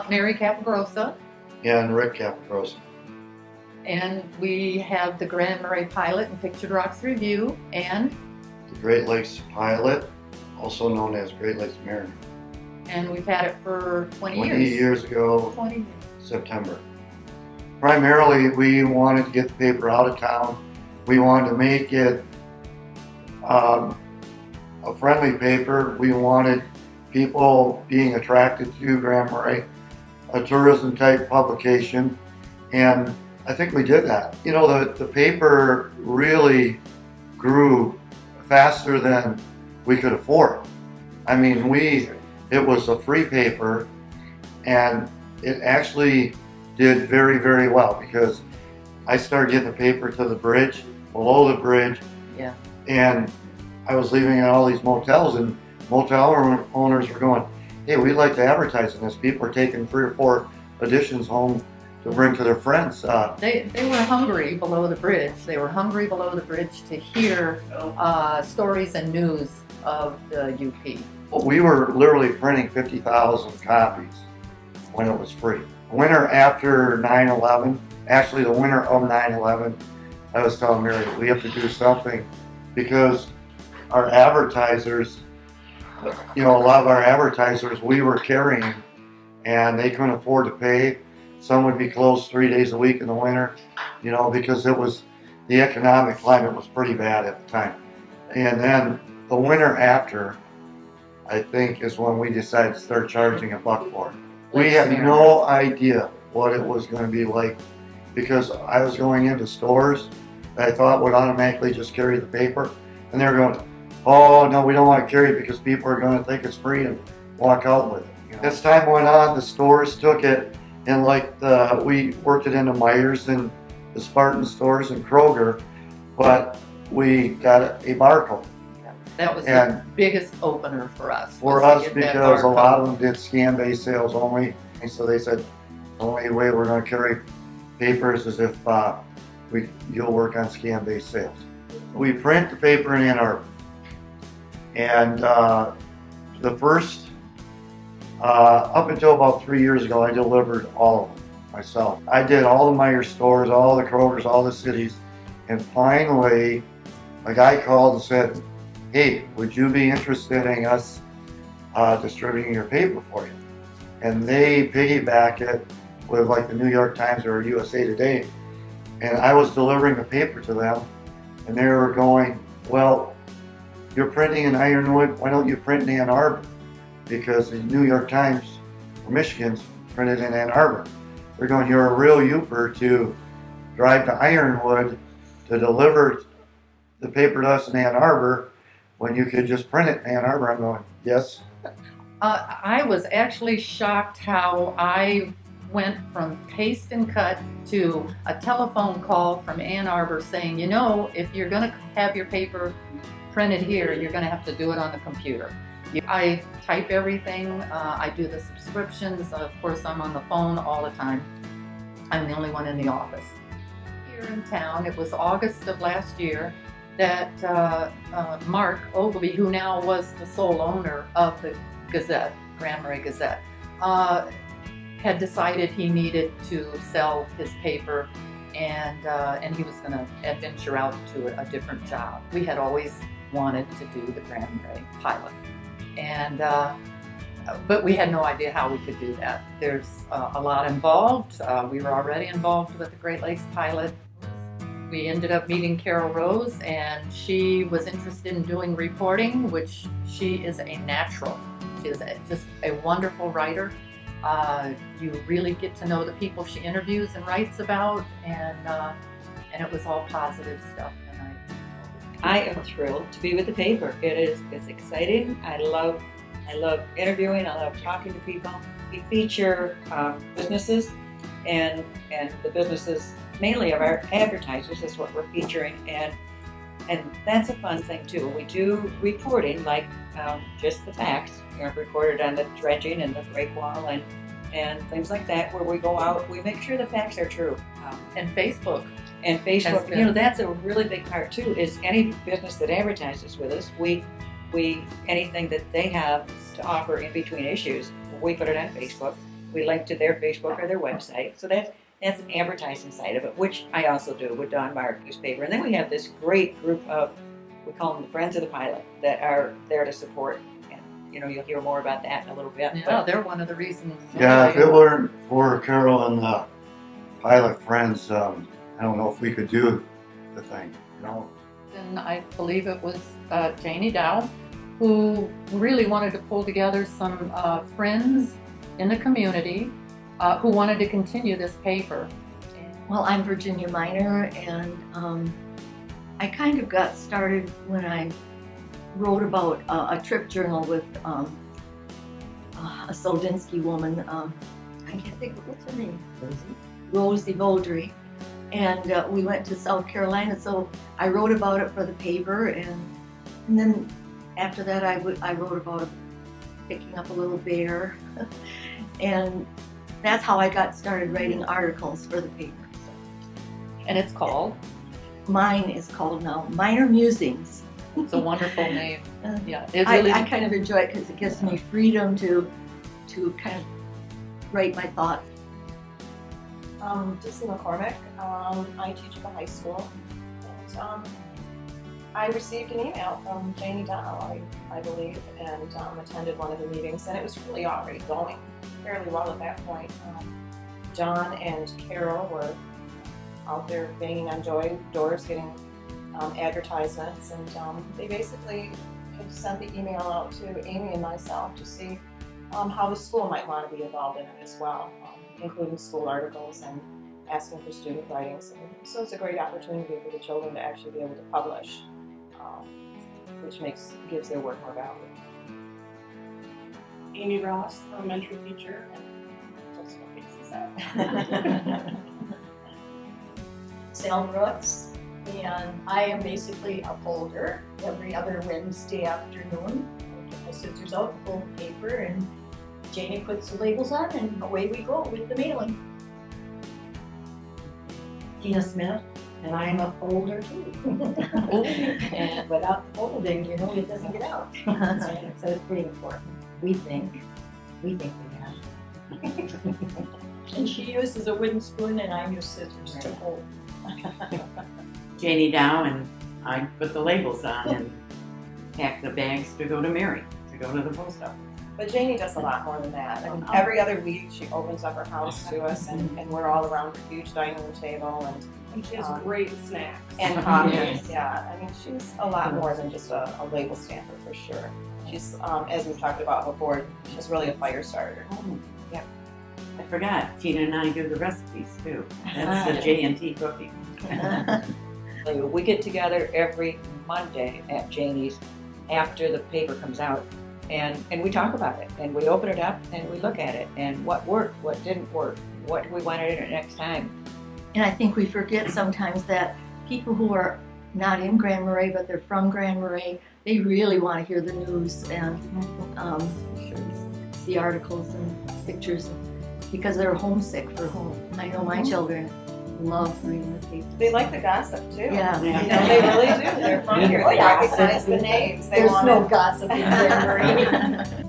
Mary Capagrossa. And Rick Capagrossa. And we have the Marais Pilot and Pictured Rocks Review and the Great Lakes Pilot, also known as Great Lakes Mary. And we've had it for 20 years. 20 years ago, 20 years. September. Primarily, we wanted to get the paper out of town. We wanted to make it a friendly paper. We wanted people being attracted to Grand Marais, a tourism type publication, and I think we did that. You know, the paper really grew faster than we could afford. I mean, it was a free paper, and it actually did very, very well because I started getting the paper to the bridge, below the bridge, yeah, and I was leaving at all these motels, and motel owners were going, hey, we'd like to advertise in this. People are taking 3 or 4 editions home to bring to their friends. They were hungry below the bridge. They were hungry below the bridge to hear stories and news of the UP. We were literally printing 50,000 copies when it was free. The winter after 9/11, actually the winter of 9/11, I was telling Mary, we have to do something because our advertisers, you know, a lot of our advertisers we were carrying and they couldn't afford to pay. Some would be closed 3 days a week in the winter, you know, because the economic climate was pretty bad at the time. And then the winter after, I think, is when we decided to start charging $1 for it. We had no idea what it was going to be like because I was going into stores that I thought would automatically just carry the paper, and they were going, oh no, we don't want to carry it because people are going to think it's free and walk out with it. You know? As time went on, the stores took it, and we worked it into Myers and the Spartan stores and Kroger, but we got a barcode. That was the biggest opener for us. For us, because a lot of them did scan-based sales only, and so they said the only way we're going to carry papers is if you'll work on scan-based sales. We print the paper in Ann Arbor, and the first, up until about 3 years ago, I delivered all of them myself. I did all the Myers stores, all the Krogers, all the cities, and finally a guy called and said, hey, would you be interested in us distributing your paper for you? And they piggyback it with like the New York Times or USA Today. And I was delivering the paper to them, and they were going, well, you're printing in Ironwood, why don't you print in Ann Arbor? Because the New York Times for Michigan's printed in Ann Arbor. They're going, you're a real youper to drive to Ironwood to deliver the paper to us in Ann Arbor when you could just print it in Ann Arbor. I'm going, yes. I was actually shocked how I went from paste and cut to a telephone call from Ann Arbor saying, you know, if you're going to have your paper printed here, you're going to have to do it on the computer. I type everything. I do the subscriptions. Of course, I'm on the phone all the time. I'm the only one in the office. Here in town, it was August of last year, that Mark Ogilvy, who now was the sole owner of the Gazette, Grand Marais Gazette, had decided he needed to sell his paper, and he was going to adventure out to a different job. We had always wanted to do the Grand Marais Pilot, and but we had no idea how we could do that. There's a lot involved. We were already involved with the Great Lakes Pilot. We ended up meeting Carol Rose, and she was interested in doing reporting, which she is a natural. She is just a wonderful writer. You really get to know the people she interviews and writes about, and it was all positive stuff. And I am thrilled to be with the paper. It's exciting. I love interviewing. I love talking to people. We feature businesses, and the businesses mainly of our advertisers is what we're featuring, and that's a fun thing too. We do reporting, like just the facts, recorded on the dredging and the breakwall and things like that, where we go out, we make sure the facts are true. And Facebook. And Facebook, that's a really big part too, is any business that advertises with us, we anything that they have to offer in between issues, we put it on Facebook. we link to their Facebook or their website. So that's an advertising side of it, which I also do with Don Mark newspaper. And then we have this great group of, we call them the Friends of the Pilot, that are there to support. And, you know, you'll hear more about that in a little bit. Yeah, But they're one of the reasons. Yeah, if it weren't for Carol and the Pilot Friends, I don't know if we could do the thing, you know. And I believe it was Janie Dow, who really wanted to pull together some friends in the community who wanted to continue this paper. Well, I'm Virginia Miner, and I kind of got started when I wrote about a trip journal with a Soldinsky woman. I can't think of what's her name. Rosie Vaudry. And we went to South Carolina, so I wrote about it for the paper, and then after that I wrote about picking up a little bear, and that's how I got started writing articles for the paper. And it's called? Mine is called now Minor Musings. It's a wonderful name. Yeah, it really. I kind of enjoy it because it gives me freedom to kind of write my thoughts. Dissy McCormick. I teach at the high school. And, I received an email from Janie Dow, I believe, and attended one of the meetings, and it was really already going fairly well at that point. John and Carol were out there banging on doors, getting advertisements, and they basically had sent the email out to Amy and myself to see how the school might want to be involved in it as well, including school articles and asking for student writings. And so it's a great opportunity for the children to actually be able to publish, which gives their work more value. Amy Ross, elementary teacher, and just what makes it Sal Brooks, and I am basically a folder every other Wednesday afternoon. I get my sisters out to pull the paper, and Janie puts the labels on, and away we go with the mailing. Tina Smith, and I'm a folder too. And without the folding, you know, it doesn't get out. So it's pretty important. We think we have. And she uses a wooden spoon, and I use scissors to hold. Janie Dow, and I put the labels on and pack the bags to go to Mary, to go to the post office. But Janie does a lot more than that. I mean, every other week she opens up her house to us, and we're all around her huge dining room table, And she has great snacks. and coffee. Yes. Yeah, I mean, she's a lot more than just a label stamper for sure. She's, as we've talked about before, she's really a fire starter. Yeah. I forgot, Tina and I do the recipes too. That's the J&T cooking. we get together every Monday at Janie's after the paper comes out, and we talk about it, and we open it up and we look at it, and what worked, what didn't work, what do we want in it next time. And I think we forget sometimes that people who are not in Grand Marais, but they're from Grand Marais, they really want to hear the news and see articles and pictures because they're homesick for home. I know my children love reading the paper. They like the gossip too. Yeah. You know, they really do. They're from here. They recognize the names. They There's want no gossip in Grand Marais.